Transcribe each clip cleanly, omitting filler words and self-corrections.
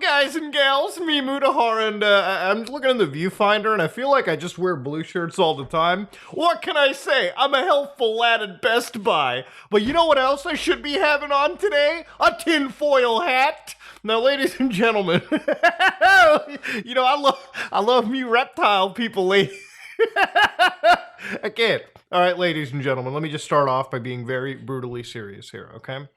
guys and gals, me Mutahar, and I'm looking in the viewfinder and I feel like I just wear blue shirts all the time. What can I say? I'm a helpful lad at Best Buy. But you know what else I should be having on today? A tinfoil hat. Now, ladies and gentlemen, you know, I love me reptile people, ladies. I can't. All right, ladies and gentlemen, let me just start off by being very brutally serious here, okay?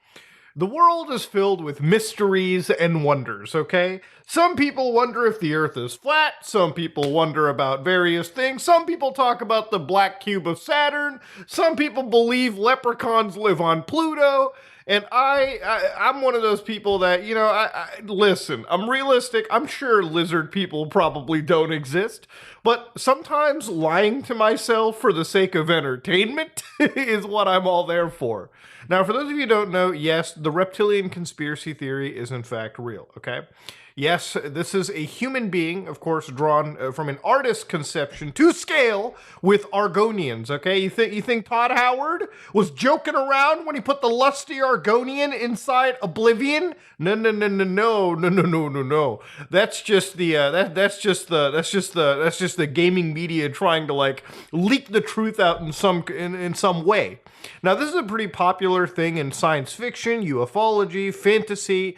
The world is filled with mysteries and wonders, okay? Some people wonder if the Earth is flat, some people wonder about various things, some people talk about the black cube of Saturn, some people believe leprechauns live on Pluto, and I'm one of those people that, you know, listen, I'm realistic, I'm sure lizard people probably don't exist, but sometimes lying to myself for the sake of entertainment is what I'm all there for. Now, for those of you who don't know, yes, the reptilian conspiracy theory is in fact real, okay? Yes, this is a human being, of course, drawn from an artist's conception to scale with Argonians, okay? You think Todd Howard was joking around when he put the lusty Argonian inside Oblivion? No. That's just the that's just the gaming media trying to like leak the truth out in some way. Now, this is a pretty popular thing in science fiction, ufology, fantasy.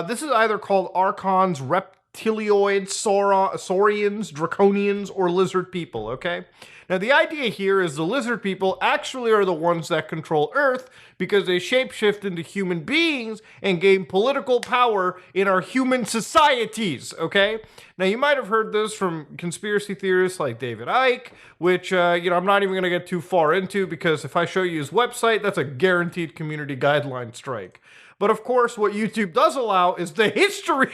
This is either called Archons, Reptilioids, Saurians, Draconians, or lizard people, okay? Now, the idea here is the lizard people actually are the ones that control Earth because they shapeshift into human beings and gain political power in our human societies, okay? Now, you might have heard this from conspiracy theorists like David Icke, which, you know, I'm not even going to get too far into because if I show you his website, that's a guaranteed community guideline strike. But of course, what YouTube does allow is the history...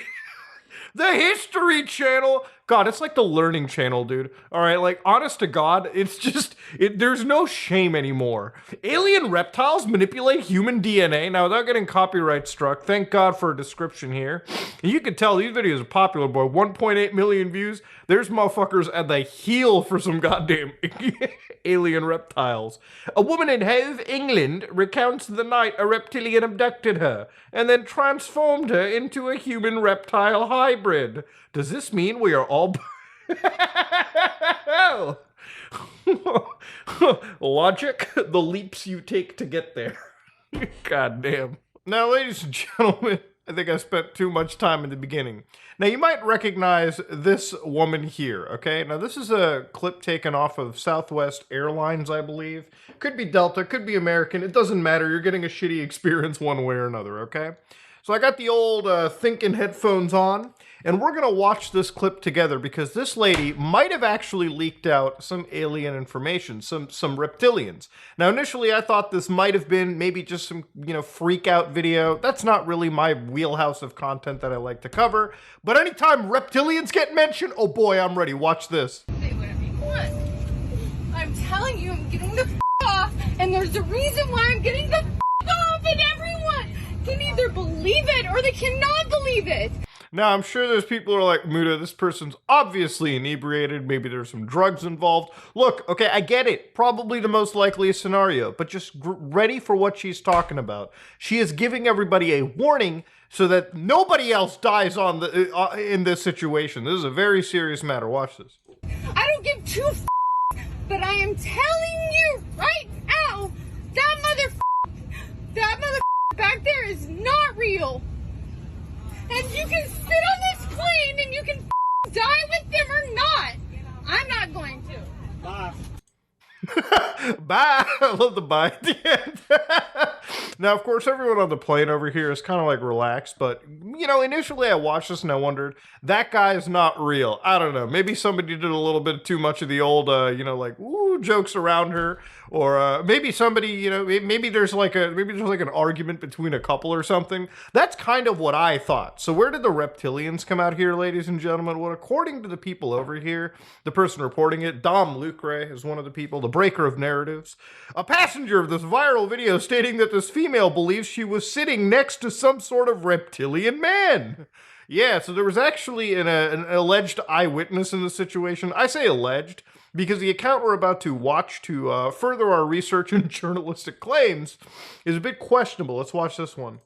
The History Channel. God, it's like the Learning Channel, dude. All right, like, honest to God, it's just, there's no shame anymore. Alien reptiles manipulate human DNA. Now, without getting copyright struck, thank God for a description here. And you can tell these videos are popular, boy. 1.8 million views. There's motherfuckers at the heel for some goddamn alien reptiles. A woman in Hove, England, recounts the night a reptilian abducted her and then transformed her into a human-reptile hybrid. Does this mean we are all... Logic? The leaps you take to get there. God damn. Now, ladies and gentlemen, I think I spent too much time in the beginning. Now, you might recognize this woman here, okay? Now, this is a clip taken off of Southwest Airlines, I believe. Could be Delta, could be American. It doesn't matter. You're getting a shitty experience one way or another, okay? So I got the old thinking headphones on, and we're going to watch this clip together because this lady might have actually leaked out some alien information, some reptilians. Now, initially, I thought this might have been maybe just some, you know, freak out video. That's not really my wheelhouse of content that I like to cover. But anytime reptilians get mentioned, oh boy, I'm ready. Watch this. Say whatever you want. I'm telling you, I'm getting the off, and there's a reason why I'm getting the off, and everyone can either believe it or they cannot believe it. Now, I'm sure there's people who are like, Muta, this person's obviously inebriated. Maybe there's some drugs involved. Look, okay, I get it. Probably the most likely scenario, but just ready for what she's talking about. She is giving everybody a warning so that nobody else dies on the in this situation. This is a very serious matter. Watch this. I don't give two but I am telling you right now, that back there is not real. And you can sit on this plane and you can die with them or not. I'm not going to. Bye. Bye. I love the bye at the end. Now, of course, everyone on the plane over here is kind of like relaxed, but, you know, initially I watched this and I wondered, that guy is not real. I don't know. Maybe somebody did a little bit too much of the old, you know, like, ooh, jokes around her. Or maybe somebody, you know, maybe there's like an argument between a couple or something. That's kind of what I thought. So where did the reptilians come out here, ladies and gentlemen? Well, according to the people over here, the person reporting it, Dom Lucre is one of the people, the breaker of narratives, a passenger of this viral video stating that this female believes she was sitting next to some sort of reptilian man. Yeah, so there was actually an alleged eyewitness in the situation. I say alleged because the account we're about to watch to further our research and journalistic claims is a bit questionable. Let's watch this one.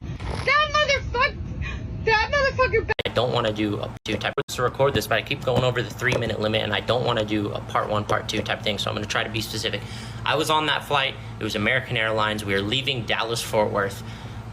That motherfucker don't want to do a 2 type to record this, but I keep going over the 3-minute limit, and I don't want to do a part 1, part 2 type thing, so I'm going to try to be specific. I was on that flight. It was American Airlines. We were leaving Dallas-Fort Worth.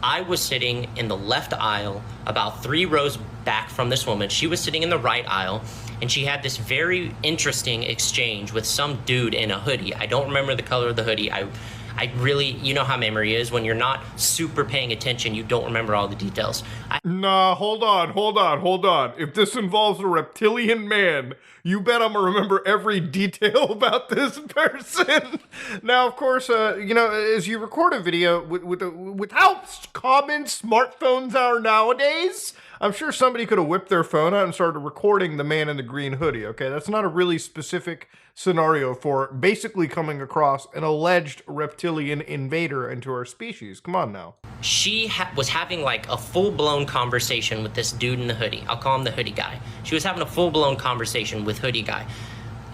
I was sitting in the left aisle, about 3 rows back from this woman. She was sitting in the right aisle, and she had this very interesting exchange with some dude in a hoodie. I don't remember the color of the hoodie. I really, you know how memory is. When you're not super paying attention, you don't remember all the details. Nah, hold on. If this involves a reptilian man, you bet I'm gonna remember every detail about this person. Now, of course, as you record a video with how common smartphones are nowadays, I'm sure somebody could have whipped their phone out and started recording the man in the green hoodie, okay? That's not a really specific scenario for basically coming across an alleged reptilian invader into our species. Come on now. She was having like a full-blown conversation with this dude in the hoodie. I'll call him the hoodie guy. She was having a full-blown conversation with hoodie guy.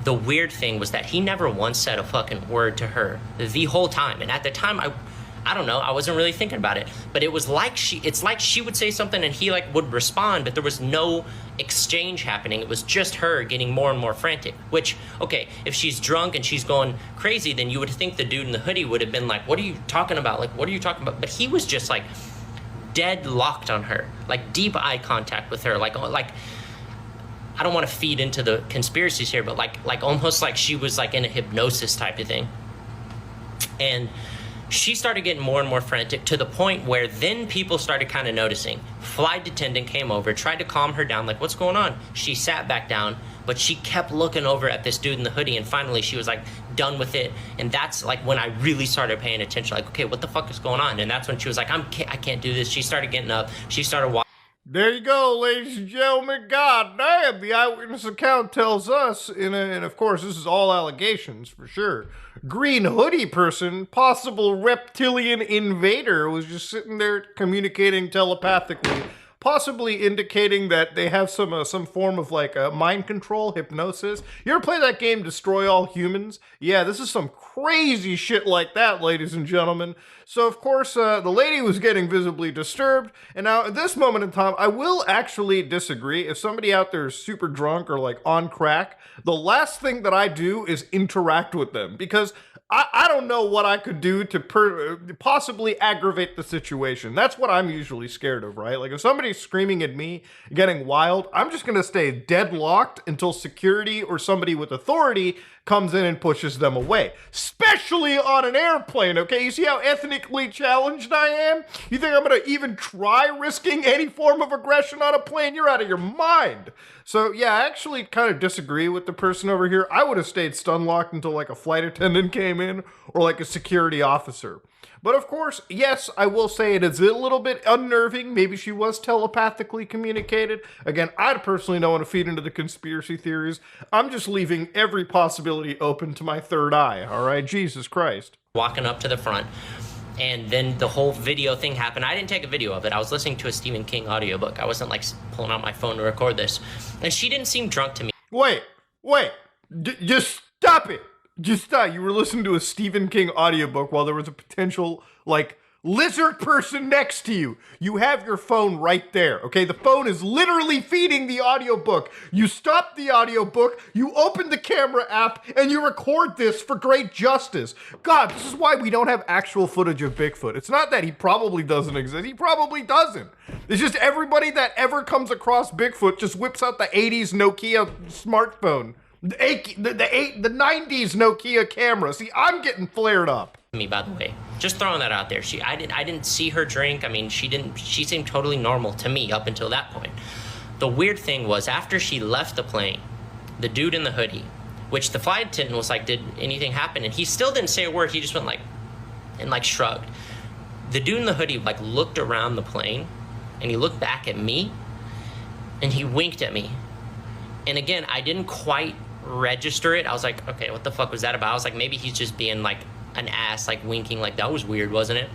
The weird thing was that he never once said a fucking word to her the whole time. And at the time, I don't know, I wasn't really thinking about it, but it's like she would say something and he like would respond, but there was no exchange happening. It was just her getting more and more frantic, which, okay, if she's drunk and she's going crazy, then you would think the dude in the hoodie would have been like, what are you talking about? Like, what are you talking about? But he was just like dead locked on her, like deep eye contact with her, like I don't want to feed into the conspiracies here, but like almost like she was like in a hypnosis type of thing. And she started getting more and more frantic to the point where then people started kind of noticing. Flight attendant came over, tried to calm her down, like, what's going on? She sat back down, but she kept looking over at this dude in the hoodie, and finally she was like done with it. And that's like when I really started paying attention, like, okay, what the fuck is going on? And that's when she was like, I can't do this. She started getting up. She started walking. There you go, ladies and gentlemen. God damn, the eyewitness account tells us, and of course this is all allegations for sure, green hoodie person, possible reptilian invader, was just sitting there communicating telepathically, possibly indicating that they have some form of like mind control, hypnosis. You ever play that game Destroy All Humans? Yeah, this is some crazy shit like that, ladies and gentlemen. So, of course, the lady was getting visibly disturbed. And now, at this moment in time, I will actually disagree. If somebody out there is super drunk or, like, on crack, the last thing that I do is interact with them. Because I don't know what I could do to possibly aggravate the situation. That's what I'm usually scared of, right? Like, if somebody's screaming at me, getting wild, I'm just going to stay deadlocked until security or somebody with authority comes in and pushes them away. Especially on an airplane, okay? You see how ethnically challenged I am? You think I'm going to even try risking any form of aggression on a plane? You're out of your mind. So, yeah, I actually kind of disagree with the person over here. I would have stayed stun locked until, like, a flight attendant came in or, like, a security officer. But, of course, yes, I will say it is a little bit unnerving. Maybe she was telepathically communicated. Again, I personally don't want to feed into the conspiracy theories. I'm just leaving every possibility open to my third eye, all right? Jesus Christ. Walking up to the front. And then the whole video thing happened. I didn't take a video of it. I was listening to a Stephen King audiobook. I wasn't like pulling out my phone to record this. And she didn't seem drunk to me. Wait. Just stop it. Just stop. You were listening to a Stephen King audiobook while there was a potential, like, lizard person next to you. You have your phone right there, okay? The phone is literally feeding the audiobook. You stop the audiobook, you open the camera app, and you record this for great justice. God, this is why we don't have actual footage of Bigfoot. It's not that he probably doesn't exist. He probably doesn't. It's just everybody that ever comes across Bigfoot just whips out the 80s Nokia smartphone. The 90s Nokia camera. See, I'm getting flared up. Me, by the way, just throwing that out there. I didn't see her drink. I mean, she seemed totally normal to me up until that point. The weird thing was after she left the plane, the dude in the hoodie, which the flight attendant was like, did anything happen? And he still didn't say a word. He just went like, and like shrugged. The dude in the hoodie like looked around the plane and he looked back at me and he winked at me. And again, I didn't quite register it. I was like, okay, what the fuck was that about? I was like, maybe he's just being like an ass, like winking, like that was weird, wasn't it?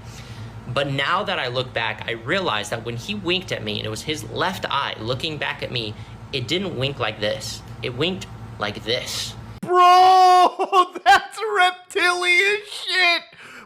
But now that I look back, I realized that when he winked at me and it was his left eye looking back at me, it didn't wink like this. It winked like this. Bro, that's reptilian shit.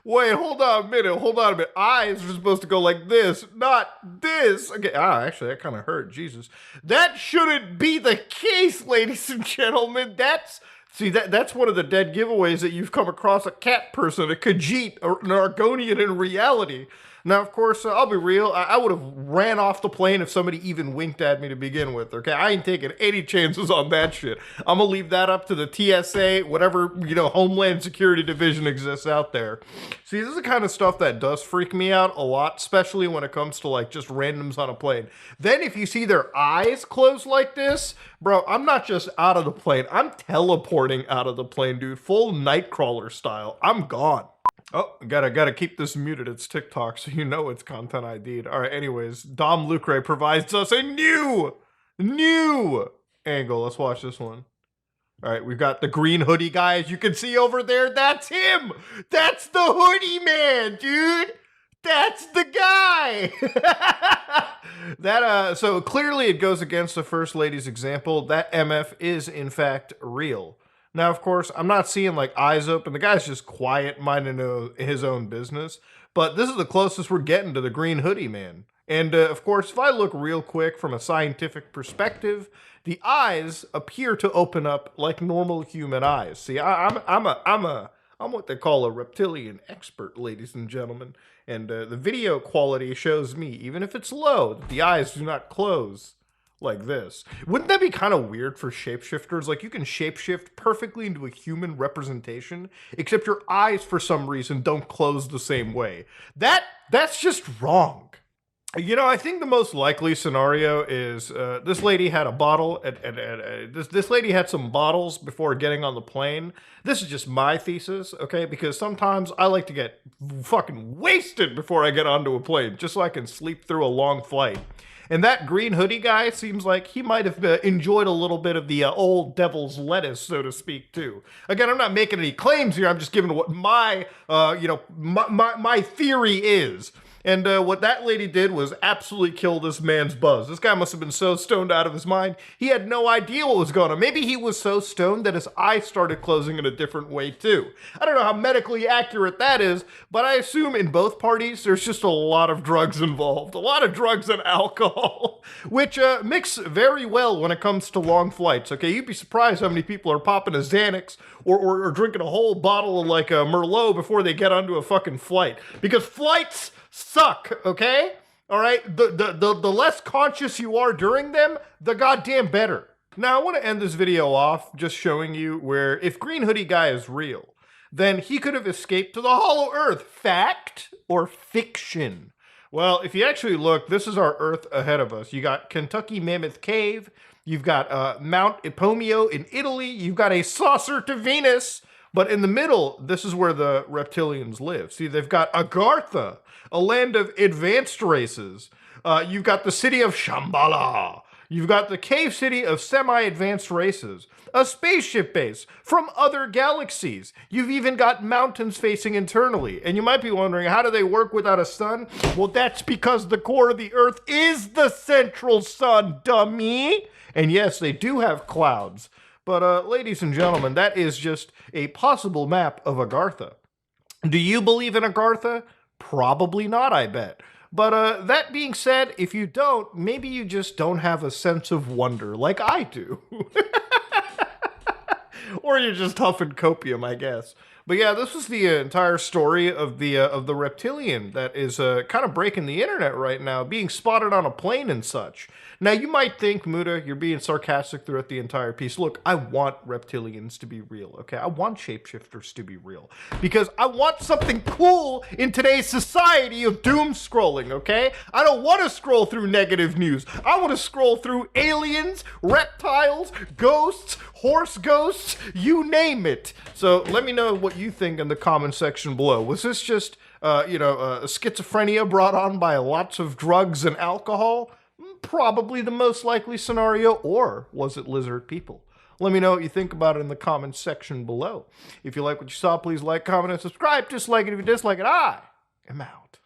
Wait, hold on a minute. Eyes are supposed to go like this, not this. Okay, actually, that kind of hurt. Jesus. That shouldn't be the case, ladies and gentlemen. That's one of the dead giveaways that you've come across a cat person, a Khajiit, or an Argonian in reality. Now, of course, I'll be real. I would have ran off the plane if somebody even winked at me to begin with, okay? I ain't taking any chances on that shit. I'm gonna leave that up to the TSA, whatever, Homeland Security Division exists out there. See, this is the kind of stuff that does freak me out a lot, especially when it comes to, like, just randoms on a plane. Then if you see their eyes closed like this, bro, I'm not just out of the plane. I'm teleporting out of the plane, dude. Full Nightcrawler style. I'm gone. Oh, gotta keep this muted. It's TikTok, so you know it's content ID'd. All right, anyways, Dom Lucre provides us a new angle. Let's watch this one. All right, we've got the green hoodie guy, as you can see over there. That's him. That's the hoodie man, dude. That's the guy. So clearly it goes against the First Lady's example. That MF is, in fact, real. Now, of course, I'm not seeing, like, eyes open. The guy's just quiet, minding his own business. But this is the closest we're getting to the green hoodie man. And, of course, if I look real quick from a scientific perspective, the eyes appear to open up like normal human eyes. See, I'm what they call a reptilian expert, ladies and gentlemen. And the video quality shows me, even if it's low, that the eyes do not close like this. Wouldn't that be kind of weird for shapeshifters? Like, you can shapeshift perfectly into a human representation, except your eyes, for some reason, don't close the same way. That's just wrong. I think the most likely scenario is this lady had a bottle, this lady had some bottles before getting on the plane. This is just my thesis, okay? Because sometimes I like to get fucking wasted before I get onto a plane, just so I can sleep through a long flight. And that green hoodie guy seems like he might have enjoyed a little bit of the old devil's lettuce, so to speak, too. Again, I'm not making any claims here. I'm just giving what my theory is. And what that lady did was absolutely kill this man's buzz. This guy must have been so stoned out of his mind, he had no idea what was going on. Maybe he was so stoned that his eyes started closing in a different way too. I don't know how medically accurate that is, but I assume in both parties there's just a lot of drugs involved. A lot of drugs and alcohol, which mix very well when it comes to long flights, okay? You'd be surprised how many people are popping a Xanax or drinking a whole bottle of, like, a Merlot before they get onto a fucking flight. Because flights suck, okay? All right? The less conscious you are during them, the goddamn better. Now, I want to end this video off just showing you where if Green Hoodie Guy is real, then he could have escaped to the Hollow Earth. Fact or fiction? Well, if you actually look, this is our Earth ahead of us. You got Kentucky Mammoth Cave. You've got Mount Epomeo in Italy. You've got a saucer to Venus. But in the middle, this is where the reptilians live. See, they've got Agartha, a land of advanced races. You've got the city of Shambhala. You've got the cave city of semi-advanced races. A spaceship base from other galaxies. You've even got mountains facing internally. And you might be wondering, how do they work without a sun? Well, that's because the core of the Earth is the central sun, dummy. And yes, they do have clouds. But ladies and gentlemen, that is just a possible map of Agartha. Do you believe in Agartha? Probably not, I bet. But that being said, if you don't, maybe you just don't have a sense of wonder like I do. Or you're just huffing copium, I guess. But yeah, this was the entire story of the reptilian that is kind of breaking the internet right now, being spotted on a plane and such. Now, you might think, Muda, you're being sarcastic throughout the entire piece. Look, I want reptilians to be real, okay? I want shapeshifters to be real. Because I want something cool in today's society of doom scrolling, okay? I don't want to scroll through negative news. I want to scroll through aliens, reptiles, ghosts, horse ghosts, you name it. So let me know what you think in the comment section below. Was this just, schizophrenia brought on by lots of drugs and alcohol? Probably the most likely scenario, or was it lizard people? Let me know what you think about it in the comments section below. If you like what you saw, please like, comment, and subscribe. Dislike it if you dislike it. I am out.